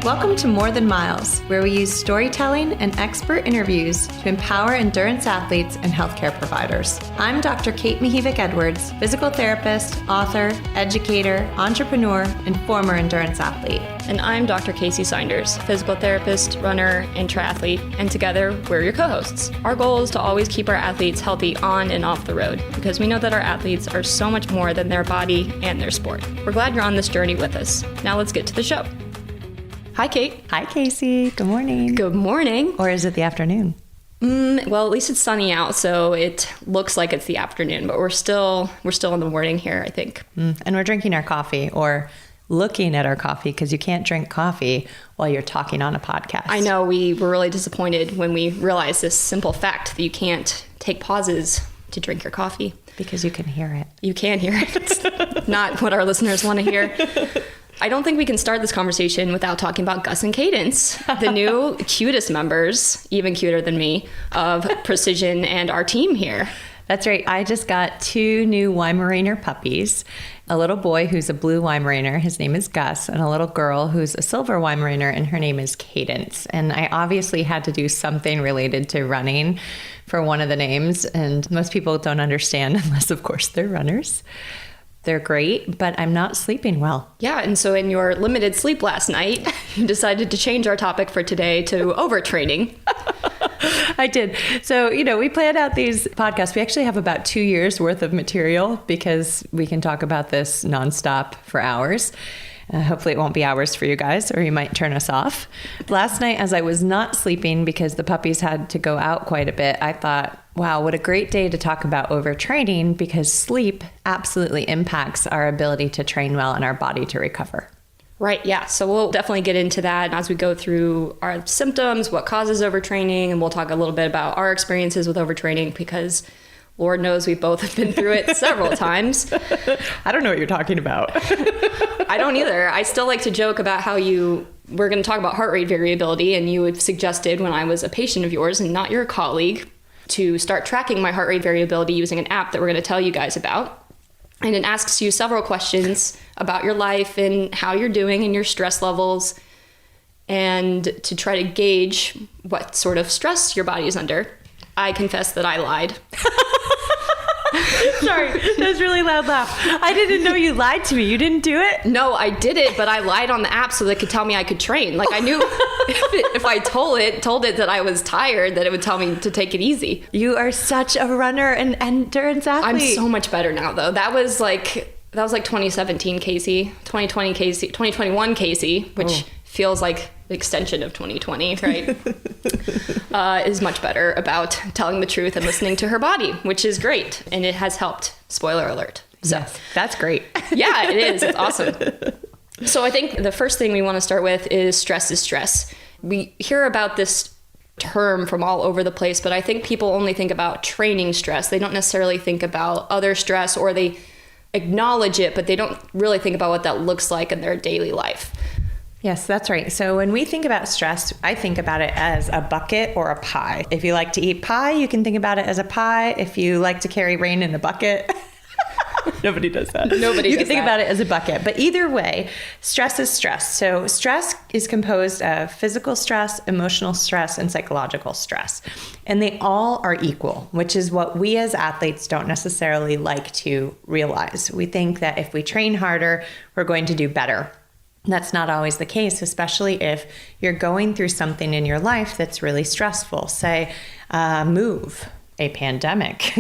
Welcome to More Than Miles, where we use storytelling and expert interviews to empower endurance athletes and healthcare providers. I'm Dr. Kate Mihivik-Edwards, physical therapist, author, educator, entrepreneur, and former endurance athlete. And I'm Dr. Kacy Saunders, physical therapist, runner, and triathlete, and together we're your co-hosts. Our goal is to always keep our athletes healthy on and off the road, because we know that our athletes are so much more than their body and their sport. We're glad you're on this journey with us. Now let's get to the show. Hi, Kate. Hi, Kacy. Good morning. Good morning. Or is it the afternoon? Well, at least it's sunny out, so it looks like it's the afternoon, but we're still in the morning here, I think. And we're drinking our coffee, or looking at our coffee, because you can't drink coffee while you're talking on a podcast. I know, we were really disappointed when we realized this simple fact that you can't take pauses to drink your coffee. Because you can hear it. You can hear it. It's not what our listeners want to hear. I don't think we can start this conversation without talking about Gus and Cadence, the new cutest members, even cuter than me, of Precision and our team here. That's right. I just got 2 new Weimaraner puppies, a little boy who's a blue Weimaraner, his name is Gus, and a little girl who's a silver Weimaraner, and her name is Cadence. And I obviously had to do something related to running for one of the names, and most people don't understand unless, of course, they're runners. They're great, but I'm not sleeping well. Yeah, and so in your limited sleep last night, you decided to change our topic for today to overtraining. I did. So, we planned out these podcasts. We actually have about 2 years worth of material because we can talk about this nonstop for hours. Hopefully it won't be hours for you guys, or you might turn us off. Last night, as I was not sleeping because the puppies had to go out quite a bit, I thought, wow, what a great day to talk about overtraining, because sleep absolutely impacts our ability to train well and our body to recover. Right, yeah. So we'll definitely get into that as we go through our symptoms, what causes overtraining, and we'll talk a little bit about our experiences with overtraining, because Lord knows we both have been through it several times. I don't know what you're talking about. I don't either. I still like to joke about how we're going to talk about heart rate variability, and you had suggested when I was a patient of yours and not your colleague to start tracking my heart rate variability using an app that we're going to tell you guys about. And it asks you several questions about your life and how you're doing and your stress levels, and to try to gauge what sort of stress your body is under. I confess that I lied. Sorry, that was a really loud laugh. I didn't know you lied to me. You didn't do it? No, I did it, but I lied on the app so they could tell me I could train. Like, I knew if I told it that I was tired, that it would tell me to take it easy. You are such a runner and endurance athlete. I'm so much better now, though. That was like 2017 Kacy, 2020 Kacy, 2021 Kacy, which feels like the extension of 2020, right? Is much better about telling the truth and listening to her body, which is great. And it has helped. Spoiler alert. So yes, that's great. Yeah, it is. It's awesome. So I think the first thing we want to start with is stress is stress. We hear about this term from all over the place, but I think people only think about training stress. They don't necessarily think about other stress, or they acknowledge it, but they don't really think about what that looks like in their daily life. Yes, that's right. So when we think about stress, I think about it as a bucket or a pie. If you like to eat pie, you can think about it as a pie. If you like to carry rain in a bucket, nobody does that. You can think about it as a bucket. But either way, stress is stress. So stress is composed of physical stress, emotional stress, and psychological stress. And they all are equal, which is what we as athletes don't necessarily like to realize. We think that if we train harder, we're going to do better. That's not always the case, especially if you're going through something in your life that's really stressful. Say, move, a pandemic,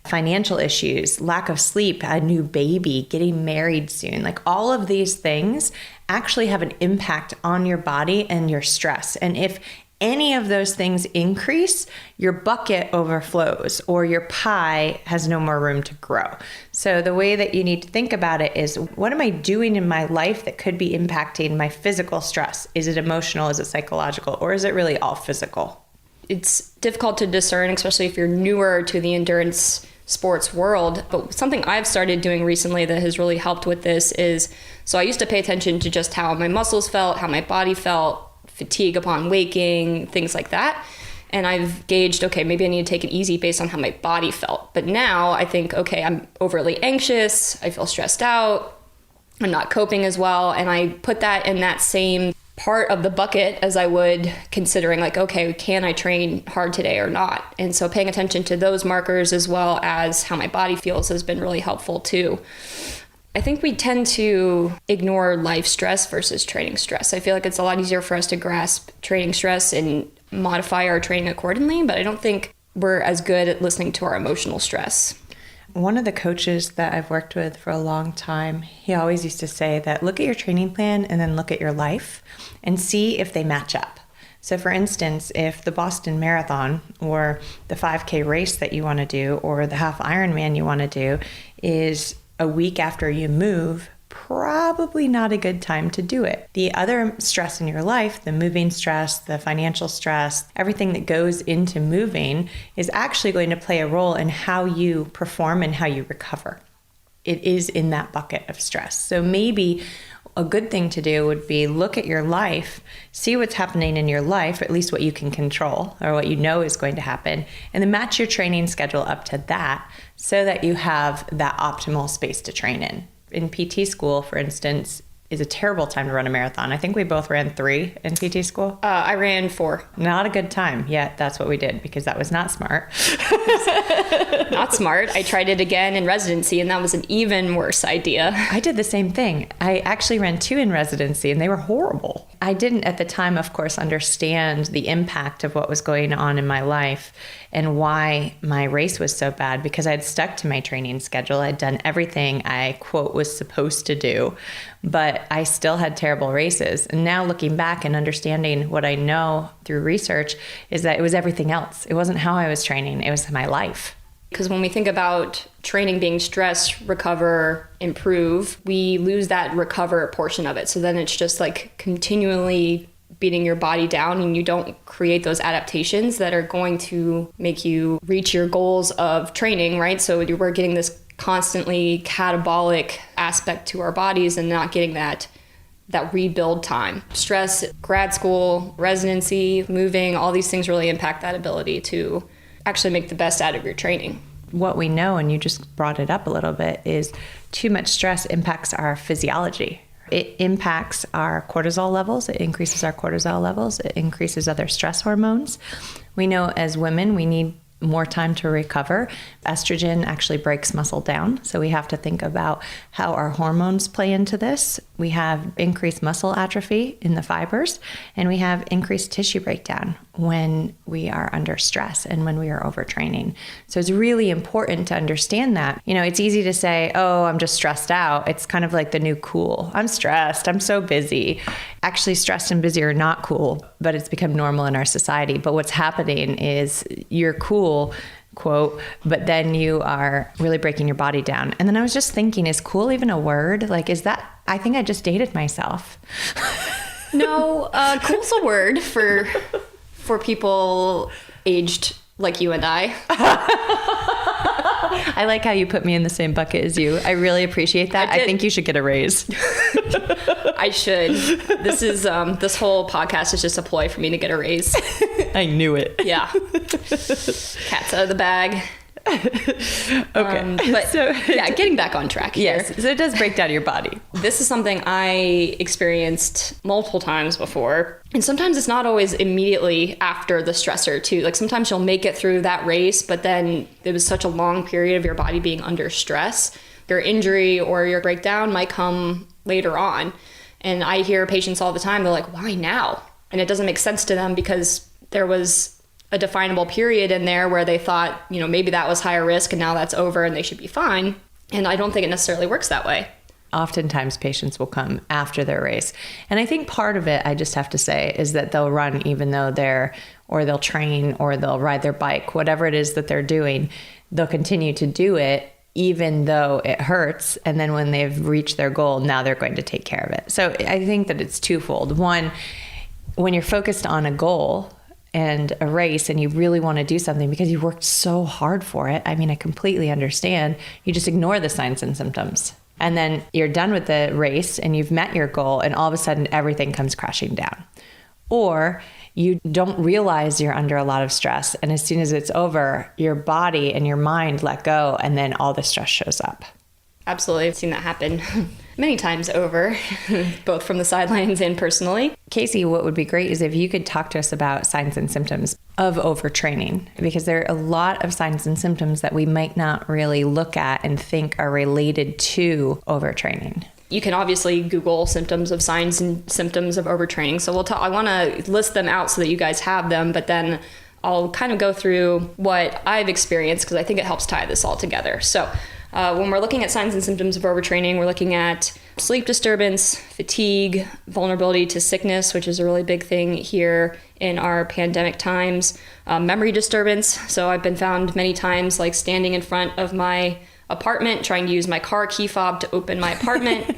financial issues, lack of sleep, a new baby, getting married soon. Like, all of these things actually have an impact on your body and your stress. And if any of those things increase, your bucket overflows, or your pie has no more room to grow. So the way that you need to think about it is, what am I doing in my life that could be impacting my physical stress? Is it emotional? Is it psychological? Or is it really all physical? It's difficult to discern, especially if you're newer to the endurance sports world. But something I've started doing recently that has really helped with this is, so I used to pay attention to just how my muscles felt, how my body felt, fatigue upon waking, things like that. And I've gauged, okay, maybe I need to take it easy based on how my body felt. But now I think, okay, I'm overly anxious, I feel stressed out, I'm not coping as well. And I put that in that same part of the bucket as I would considering like, okay, can I train hard today or not? And so paying attention to those markers as well as how my body feels has been really helpful too. I think we tend to ignore life stress versus training stress. I feel like it's a lot easier for us to grasp training stress and modify our training accordingly, but I don't think we're as good at listening to our emotional stress. One of the coaches that I've worked with for a long time, he always used to say that look at your training plan and then look at your life and see if they match up. So for instance, if the Boston Marathon or the 5K race that you want to do or the half Ironman you want to do is a week after you move, probably not a good time to do it. The other stress in your life, the moving stress, the financial stress, everything that goes into moving is actually going to play a role in how you perform and how you recover. It is in that bucket of stress. So maybe a good thing to do would be look at your life, see what's happening in your life, at least what you can control or what you know is going to happen, and then match your training schedule up to that so that you have that optimal space to train in. In PT school, for instance, is a terrible time to run a marathon. I think we both ran 3 in PT school. I ran 4. Not a good time, yet that's what we did because that was not smart. Not smart. I tried it again in residency and that was an even worse idea. I did the same thing. I actually ran 2 in residency and they were horrible. I didn't at the time, of course, understand the impact of what was going on in my life and why my race was so bad because I had stuck to my training schedule. I'd done everything I, quote, was supposed to do, but I still had terrible races. And now looking back and understanding what I know through research is that it was everything else. It wasn't how I was training. It was my life. Because when we think about training being stress, recover, improve, we lose that recover portion of it. So then it's just like continually beating your body down and you don't create those adaptations that are going to make you reach your goals of training, right? So we're getting this constantly catabolic aspect to our bodies and not getting that rebuild time. Stress, grad school, residency, moving, all these things really impact that ability to actually make the best out of your training. What we know, and you just brought it up a little bit, is too much stress impacts our physiology. It impacts our cortisol levels. It increases our cortisol levels. It increases other stress hormones. We know as women, we need more time to recover. Estrogen actually breaks muscle down. So we have to think about how our hormones play into this. We have increased muscle atrophy in the fibers, and we have increased tissue breakdown when we are under stress and when we are overtraining. So it's really important to understand that. You know, it's easy to say, oh, I'm just stressed out. It's kind of like the new cool. I'm stressed. I'm so busy. Actually, stressed and busy are not cool, but it's become normal in our society. But what's happening is you're cool, quote, but then you are really breaking your body down. And then I was just thinking, is cool even a word? Like, is that, I think I just dated myself. No, cool's a word for people aged like you and I. I like how you put me in the same bucket as you. I really appreciate that. I think you should get a raise. I should. This whole podcast is just a ploy for me to get a raise. I knew it. Yeah. Cat's out of the bag. Okay. But yeah, getting back on track here. Yes. So it does break down your body. This is something I experienced multiple times before. And sometimes it's not always immediately after the stressor too. Like sometimes you'll make it through that race, but then there was such a long period of your body being under stress. Your injury or your breakdown might come later on. And I hear patients all the time, they're like, why now? And it doesn't make sense to them because there was a definable period in there where they thought, you know, maybe that was higher risk and now that's over and they should be fine. And I don't think it necessarily works that way. Oftentimes patients will come after their race. And I think part of it, I just have to say, is that they'll run even though they'll train or they'll ride their bike, whatever it is that they're doing, they'll continue to do it even though it hurts. And then when they've reached their goal, now they're going to take care of it. So I think that it's twofold. One, when you're focused on a goal and a race and you really want to do something because you worked so hard for it, I mean, I completely understand. You just ignore the signs and symptoms. And then you're done with the race and you've met your goal and all of a sudden everything comes crashing down. Or you don't realize you're under a lot of stress. And as soon as it's over, your body and your mind let go and then all the stress shows up. Absolutely. I've seen that happen. many times over, both from the sidelines and personally. Kacy, what would be great is if you could talk to us about signs and symptoms of overtraining, because there are a lot of signs and symptoms that we might not really look at and think are related to overtraining. You can obviously Google symptoms of signs and symptoms of overtraining. So I want to list them out so that you guys have them, but then I'll kind of go through what I've experienced because I think it helps tie this all together. So when we're looking at signs and symptoms of overtraining, we're looking at sleep disturbance, fatigue, vulnerability to sickness, which is a really big thing here in our pandemic times, memory disturbance. So I've been found many times like standing in front of my apartment, trying to use my car key fob to open my apartment.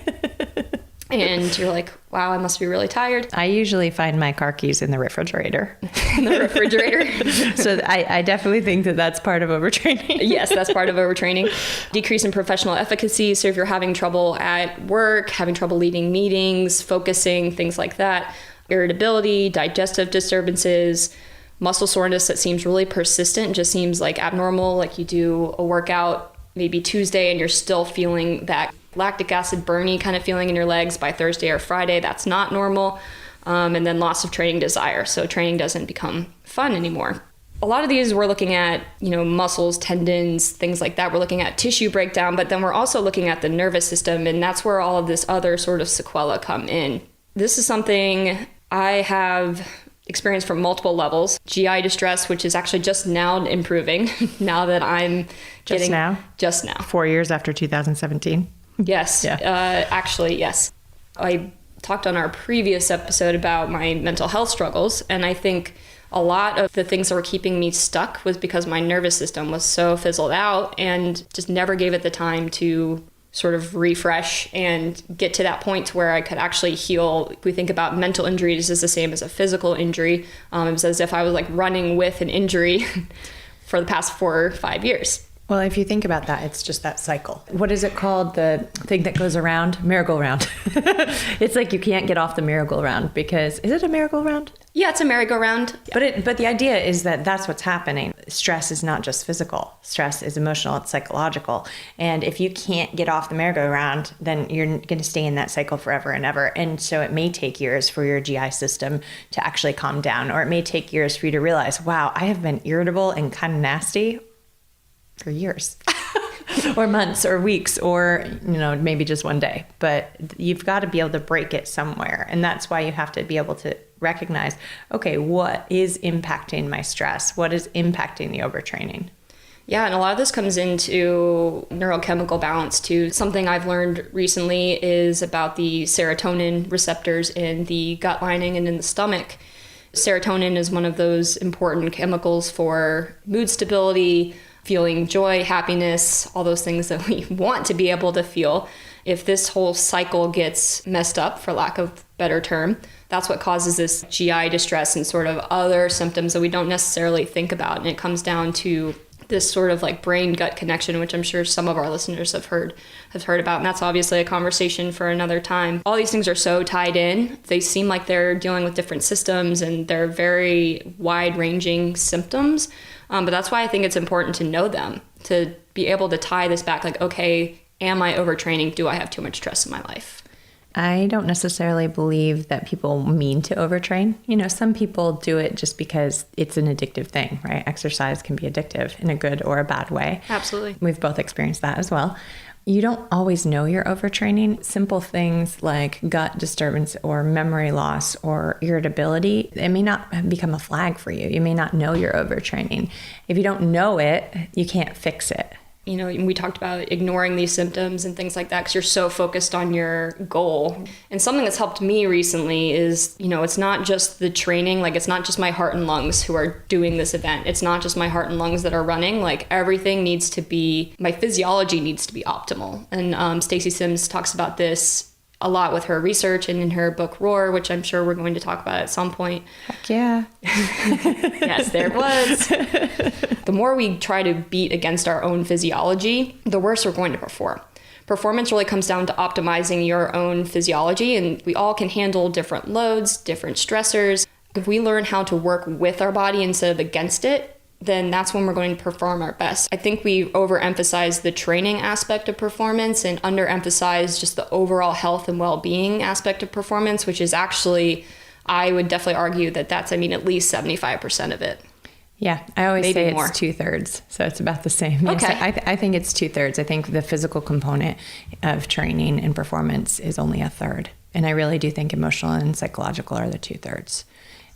And you're like, wow, I must be really tired. I usually find my car keys in the refrigerator. In the refrigerator. So I definitely think that that's part of overtraining. Yes, that's part of overtraining. Decrease in professional efficacy. So if you're having trouble at work, having trouble leading meetings, focusing, things like that. Irritability, digestive disturbances, muscle soreness that seems really persistent, just seems like abnormal. Like you do a workout maybe Tuesday and you're still feeling that lactic acid burny kind of feeling in your legs by Thursday or Friday. That's not normal. And then loss of training desire. So training doesn't become fun anymore. A lot of these we're looking at, muscles, tendons, things like that. We're looking at tissue breakdown, but then we're also looking at the nervous system. And that's where all of this other sort of sequela come in. This is something I have experienced from multiple levels. GI distress, which is actually just now improving now that I'm getting... Just now. 4 years after 2017. Yes. Yeah. Actually, yes. I talked on our previous episode about my mental health struggles, and I think a lot of the things that were keeping me stuck was because my nervous system was so fizzled out and just never gave it the time to sort of refresh and get to that point where I could actually heal. If we think about mental injuries as the same as a physical injury, it was as if I was like running with an injury for the past 4 or 5 years. Well, if you think about that, it's just that cycle. What is it called? The thing that goes around? Merry-go-round. It's like you can't get off the merry-go-round because, is it a merry-go-round? Yeah, it's a merry-go-round. But the idea is that that's what's happening. Stress is not just physical. Stress is emotional. It's psychological. And if you can't get off the merry-go-round, then you're going to stay in that cycle forever and ever. And so it may take years for your GI system to actually calm down, or it may take years for you to realize, wow, I have been irritable and kind of nasty for years or months or weeks or, maybe just one day. But you've got to be able to break it somewhere. And that's why you have to be able to recognize, okay, what is impacting my stress? What is impacting the overtraining? Yeah, and a lot of this comes into neurochemical balance too. Something I've learned recently is about the serotonin receptors in the gut lining and in the stomach. Serotonin is one of those important chemicals for mood stability, feeling joy, happiness, all those things that we want to be able to feel. If this whole cycle gets messed up, for lack of a better term, that's what causes this GI distress and sort of other symptoms that we don't necessarily think about. And it comes down to this sort of like brain-gut connection, which I'm sure some of our listeners have heard about. And that's obviously a conversation for another time. All these things are so tied in. They seem like they're dealing with different systems and they're very wide-ranging symptoms. But that's why I think it's important to know them, to be able to tie this back like, okay, am I overtraining? Do I have too much stress in my life? I don't necessarily believe that people mean to overtrain. Some people do it just because it's an addictive thing, right? Exercise can be addictive in a good or a bad way. Absolutely. We've both experienced that as well. You don't always know you're overtraining. Simple things like gut disturbance or memory loss or irritability, it may not become a flag for you. You may not know you're overtraining. If you don't know it, you can't fix it. We talked about ignoring these symptoms and things like that because you're so focused on your goal. And something that's helped me recently is, it's not just the training, like it's not just my heart and lungs who are doing this event. It's not just my heart and lungs that are running. Like everything needs to be, my physiology needs to be optimal. And Stacy Sims talks about this a lot with her research and in her book Roar, which I'm sure we're going to talk about at some point. Heck yeah. Yes, there it was. The more we try to beat against our own physiology, the worse we're going to perform. Performance really comes down to optimizing your own physiology, and we all can handle different loads, different stressors. If we learn how to work with our body instead of against it, then that's when we're going to perform our best. I think we overemphasize the training aspect of performance and underemphasize just the overall health and well-being aspect of performance, which is actually, I would definitely argue that that's, at least 75% of it. Yeah, I always Maybe say more. it's 2/3, so it's about the same. Okay. Yes, I think it's 2/3. I think the physical component of training and performance is only 1/3. And I really do think emotional and psychological are the 2/3,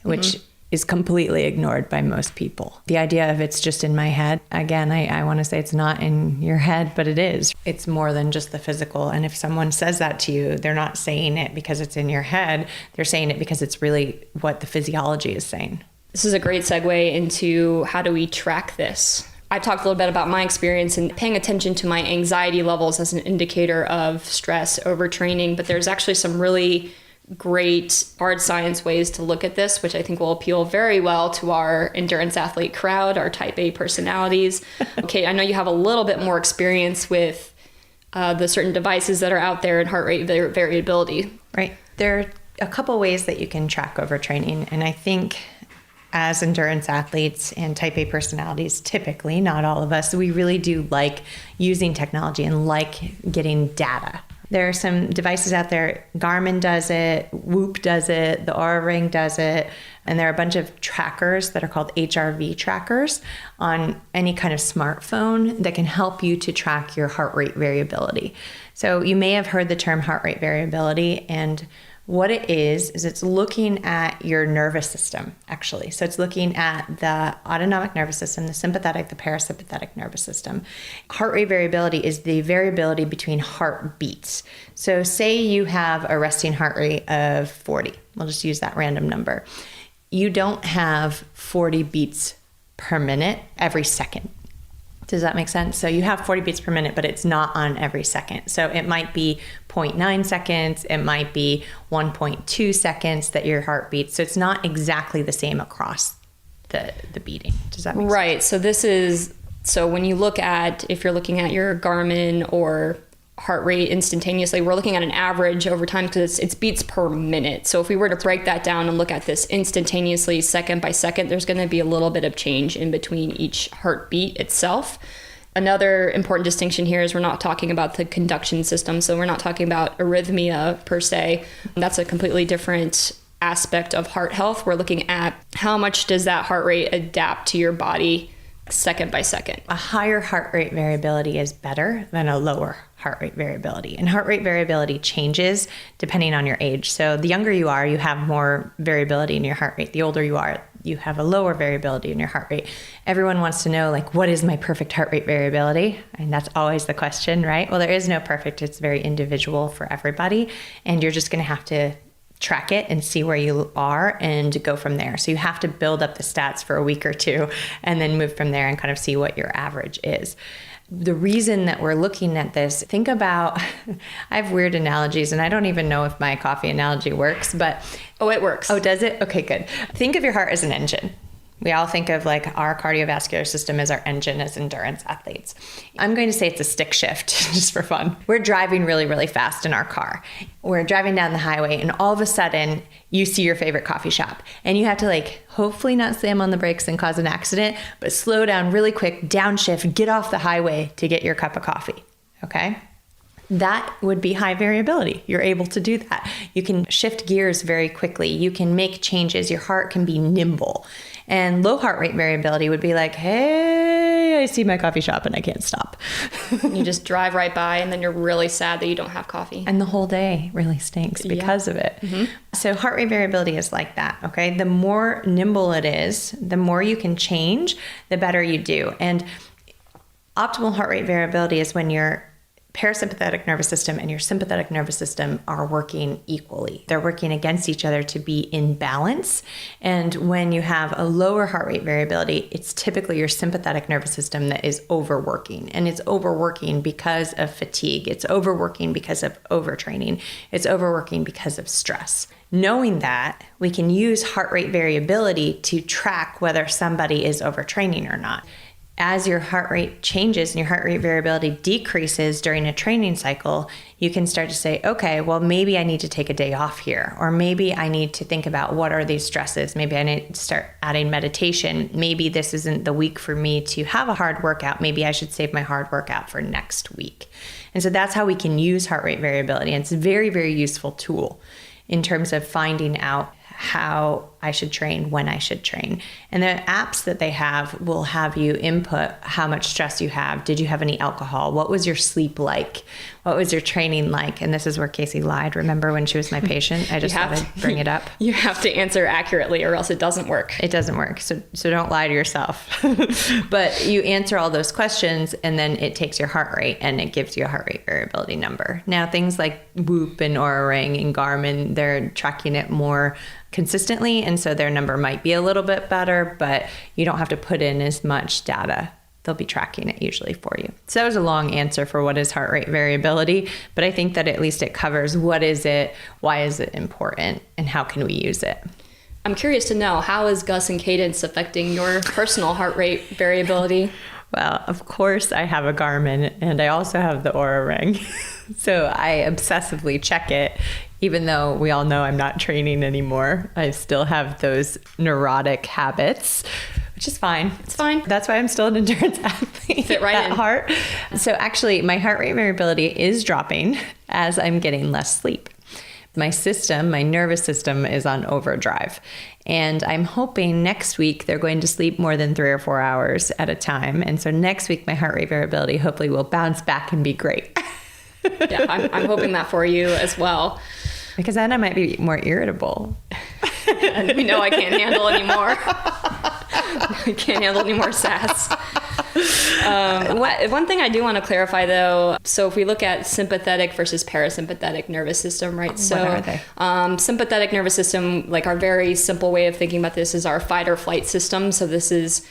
which is completely ignored by most people. The idea of it's just in my head, again, I want to say it's not in your head, but it is. It's more than just the physical. And if someone says that to you, they're not saying it because it's in your head. They're saying it because it's really what the physiology is saying. This is a great segue into how do we track this? I talked a little bit about my experience and paying attention to my anxiety levels as an indicator of stress, overtraining, but there's actually some really great hard science ways to look at this, which I think will appeal very well to our endurance athlete crowd, our type A personalities. Okay, I know you have a little bit more experience with the certain devices that are out there and heart rate variability. Right. There are a couple ways that you can track overtraining, and I think as endurance athletes and type A personalities, typically, not all of us, we really do like using technology and like getting data. There are some devices out there. Garmin does it, Whoop does it, the Oura Ring does it, and there are a bunch of trackers that are called HRV trackers on any kind of smartphone that can help you to track your heart rate variability. So you may have heard the term heart rate variability, and what it is it's looking at your nervous system, actually. So it's looking at the autonomic nervous system, the sympathetic, the parasympathetic nervous system. Heart rate variability is the variability between heartbeats. So say you have a resting heart rate of 40. We'll just use that random number. You don't have 40 beats per minute every second. Does that make sense? So you have 40 beats per minute, but it's not on every second. So it might be 0.9 seconds. It might be 1.2 seconds that your heart beats. So it's not exactly the same across the beating. Does that make sense? Right. So when you look at, if you're looking at your Garmin or heart rate instantaneously, we're looking at an average over time because it's beats per minute. So if we were to break that down and look at this instantaneously, second by second, there's going to be a little bit of change in between each heartbeat itself. Another important distinction here is we're not talking about the conduction system. So we're not talking about arrhythmia per se. That's a completely different aspect of heart health. We're looking at how much does that heart rate adapt to your body second by second. A higher heart rate variability is better than a lower heart rate variability. And heart rate variability changes depending on your age. So the younger you are, you have more variability in your heart rate. The older you are, you have a lower variability in your heart rate. Everyone wants to know, like, what is my perfect heart rate variability? And that's always the question, right? Well, there is no perfect. It's very individual for everybody. And you're just going to have to track it and see where you are and go from there. So you have to build up the stats for a week or two and then move from there and kind of see what your average is. The reason that we're looking at this, think about, I have weird analogies and I don't even know if my coffee analogy works, but... Oh, it works. Oh, does it? Okay, good. Think of your heart as an engine. We all think of like our cardiovascular system as our engine as endurance athletes. I'm going to say it's a stick shift just for fun. We're driving really, really fast in our car. We're driving down the highway and all of a sudden you see your favorite coffee shop and you have to like hopefully not slam on the brakes and cause an accident, but slow down really quick, downshift, get off the highway to get your cup of coffee. Okay? That would be high variability. You're able to do that. You can shift gears very quickly. You can make changes. Your heart can be nimble. And low heart rate variability would be like, hey, I see my coffee shop and I can't stop. You just drive right by and then you're really sad that you don't have coffee. And the whole day really stinks because of it. Mm-hmm. So heart rate variability is like that, okay? The more nimble it is, the more you can change, the better you do. And optimal heart rate variability is when your parasympathetic nervous system and your sympathetic nervous system are working equally. They're working against each other to be in balance. And when you have a lower heart rate variability, it's typically your sympathetic nervous system that is overworking. And it's overworking because of fatigue. It's overworking because of overtraining. It's overworking because of stress. Knowing that, we can use heart rate variability to track whether somebody is overtraining or not. as your heart rate changes and your heart rate variability decreases during a training cycle, you can start to say, okay, well, maybe I need to take a day off here, or maybe I need to think about what are these stresses. Maybe I need to start adding meditation. Maybe this isn't the week for me to have a hard workout. Maybe I should save my hard workout for next week. And so that's how we can use heart rate variability. And it's a very, very useful tool in terms of finding out how I should train, when I should train. And the apps that they have will have you input how much stress you have. Did you have any alcohol? What was your sleep like? What was your training like? And this is where Kacy lied. Remember when she was my patient? I just thought I'd bring it up. You have to answer accurately or else it doesn't work. It doesn't work. So don't lie to yourself. But you answer all those questions and then it takes your heart rate and it gives you a heart rate variability number. Now, things like Whoop and Oura Ring and Garmin, they're tracking it more consistently, and so their number might be a little bit better, but you don't have to put in as much data. They'll be tracking it usually for you. So that was a long answer for what is heart rate variability, but I think that at least it covers what is it, why is it important, and how can we use it. I'm curious to know, how is Gus and cadence affecting your personal heart rate variability? Well, of course I have a Garmin and I also have the Oura Ring. So I obsessively check it. Even though we all know I'm not training anymore, I still have those neurotic habits, which is fine. It's fine. That's why I'm still an endurance athlete. Fit right in. Heart. So actually, my heart rate variability is dropping as I'm getting less sleep. My nervous system is on overdrive. And I'm hoping next week they're going to sleep more than 3 or 4 hours at a time. And so next week, my heart rate variability hopefully will bounce back and be great. Yeah, I'm hoping that for you as well. Because then I might be more irritable. And we know I can't handle anymore. I can't handle any more sass. One thing I do want to clarify, though, so if we look at sympathetic versus parasympathetic nervous system, right? So, what are they? Sympathetic nervous system, like our very simple way of thinking about this is our fight or flight system. So this is,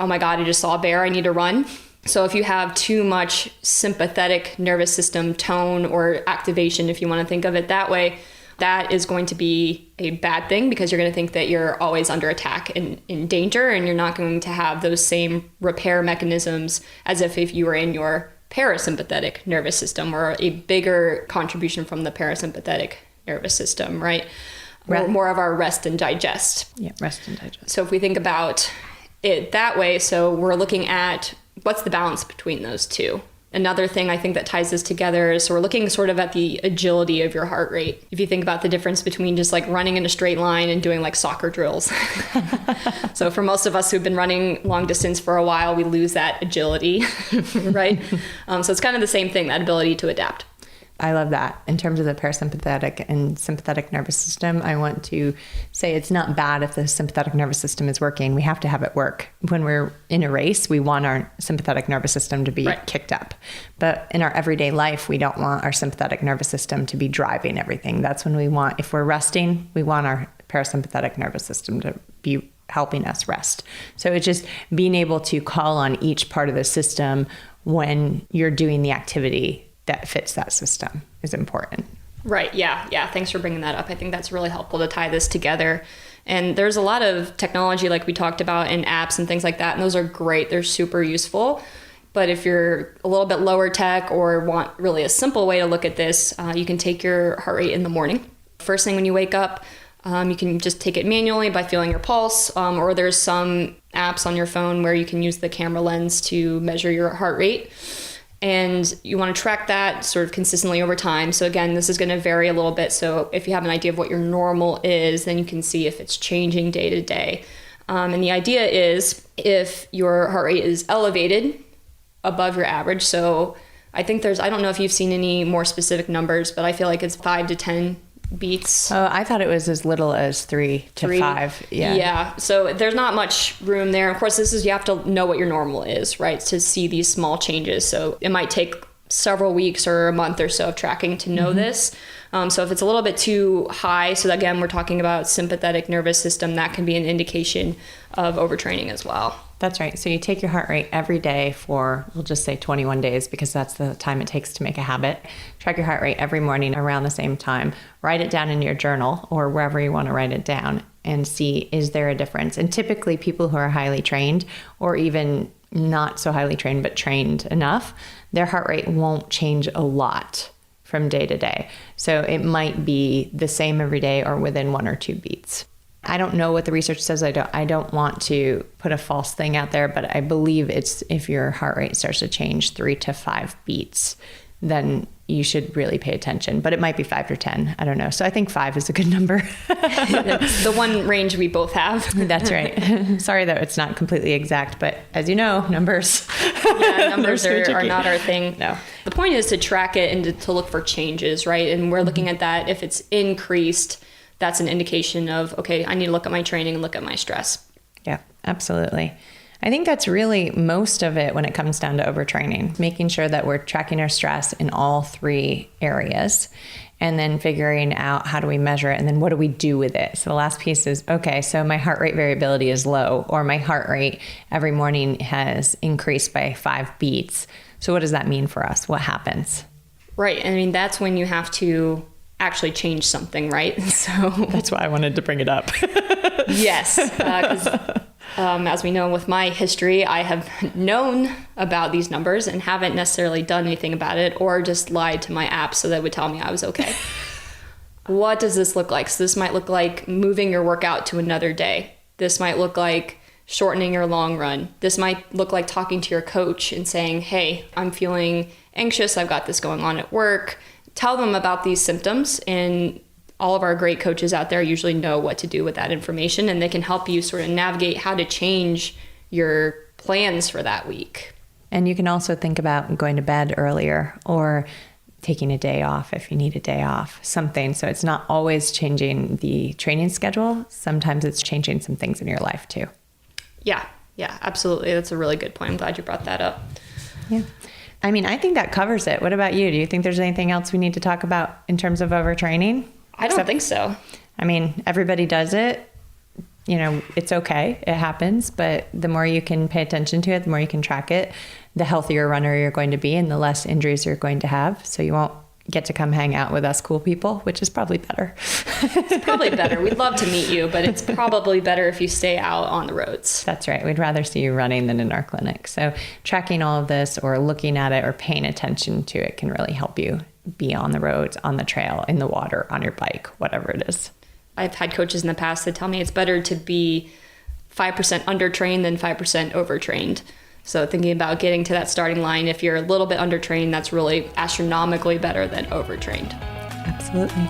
oh my God, I just saw a bear, I need to run. So if you have too much sympathetic nervous system tone or activation, if you want to think of it that way, that is going to be a bad thing because you're going to think that you're always under attack and in danger, and you're not going to have those same repair mechanisms as if you were in your parasympathetic nervous system, or a bigger contribution from the parasympathetic nervous system, right? Or more of our rest and digest. Yeah, rest and digest. So if we think about it that way, so we're looking at what's the balance between those two. Another thing I think that ties this together is, so we're looking sort of at the agility of your heart rate. If you think about the difference between just like running in a straight line and doing like soccer drills. So for most of us who've been running long distance for a while, we lose that agility, right? So it's kind of the same thing, that ability to adapt. I love that. In terms of the parasympathetic and sympathetic nervous system, I want to say it's not bad if the sympathetic nervous system is working. We have to have it work. When we're in a race, we want our sympathetic nervous system to be kicked up. But in our everyday life, we don't want our sympathetic nervous system to be driving everything. That's when we want, if we're resting, we want our parasympathetic nervous system to be helping us rest. So it's just being able to call on each part of the system when you're doing the activity that fits that system is important. Right. Yeah. Thanks for bringing that up. I think that's really helpful to tie this together. And there's a lot of technology, like we talked about, in apps and things like that. And those are great. They're super useful. But if you're a little bit lower tech or want really a simple way to look at this, you can take your heart rate in the morning. First thing when you wake up, you can just take it manually by feeling your pulse, or there's some apps on your phone where you can use the camera lens to measure your heart rate. And you want to track that sort of consistently over time. So again, this is going to vary a little bit. So if you have an idea of what your normal is, then you can see if it's changing day to day. And the idea is if your heart rate is elevated above your average. So I think I don't know if you've seen any more specific numbers, but I feel like it's 5 to 10 beats. Oh, I thought it was as little as 3 to 5. Yeah. So there's not much room there. Of course, you have to know what your normal is, right? To see these small changes. So it might take several weeks or a month or so of tracking to know this. So if it's a little bit too high, so again, we're talking about sympathetic nervous system, that can be an indication of overtraining as well. That's right. So you take your heart rate every day for, we'll just say 21 days, because that's the time it takes to make a habit. Track your heart rate every morning around the same time. Write it down in your journal or wherever you want to write it down and see, is there a difference? And typically people who are highly trained or even not so highly trained, but trained enough, their heart rate won't change a lot from day to day. So it might be the same every day or within 1 or 2 beats. I don't know what the research says. I don't want to put a false thing out there, but I believe it's if your heart rate starts to change 3 to 5 beats, then you should really pay attention. But it might be 5 or 10. I don't know. So I think 5 is a good number. The one range we both have. That's right. Sorry that it's not completely exact, but as you know, numbers. Yeah, numbers are not our thing. No. The point is to track it and to look for changes, right? And we're looking at that. If it's increased, that's an indication of, okay, I need to look at my training and look at my stress. Yeah, absolutely. I think that's really most of it when it comes down to overtraining, making sure that we're tracking our stress in all 3 areas and then figuring out how do we measure it and then what do we do with it. So the last piece is, okay, so my heart rate variability is low or my heart rate every morning has increased by 5 beats. So what does that mean for us? What happens? Right. I mean, that's when you have to actually change something, right? So that's why I wanted to bring it up. Yes. 'Cause as we know with my history, I have known about these numbers and haven't necessarily done anything about it or just lied to my app so that it would tell me I was okay. What does this look like? So this might look like moving your workout to another day. This might look like shortening your long run. This might look like talking to your coach and saying, hey, I'm feeling anxious. I've got this going on at work. Tell them about these symptoms, and all of our great coaches out there usually know what to do with that information, and they can help you sort of navigate how to change your plans for that week. And you can also think about going to bed earlier or taking a day off if you need a day off, something. So it's not always changing the training schedule. Sometimes it's changing some things in your life too. Yeah, absolutely. That's a really good point. I'm glad you brought that up. Yeah. I mean, I think that covers it. What about you? Do you think there's anything else we need to talk about in terms of overtraining? I don't think so. I mean, everybody does it. You know, it's okay. It happens. But the more you can pay attention to it, the more you can track it, the healthier runner you're going to be and the less injuries you're going to have. So you won't get to come hang out with us cool people, which is probably better. It's probably better. We'd love to meet you, but it's probably better if you stay out on the roads. That's right. We'd rather see you running than in our clinic. So tracking all of this or looking at it or paying attention to it can really help you be on the roads, on the trail, in the water, on your bike, whatever it is. I've had coaches in the past that tell me it's better to be 5% undertrained than 5% overtrained. So thinking about getting to that starting line, if you're a little bit undertrained, that's really astronomically better than overtrained. Absolutely.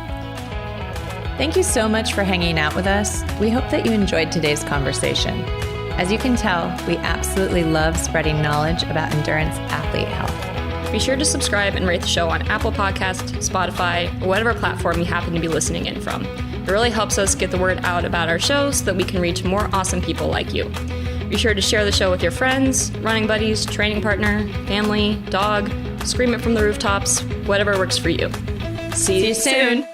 Thank you so much for hanging out with us. We hope that you enjoyed today's conversation. As you can tell, we absolutely love spreading knowledge about endurance athlete health. Be sure to subscribe and rate the show on Apple Podcasts, Spotify, or whatever platform you happen to be listening in from. It really helps us get the word out about our show so that we can reach more awesome people like you. Be sure to share the show with your friends, running buddies, training partner, family, dog, scream it from the rooftops, whatever works for you. See you soon.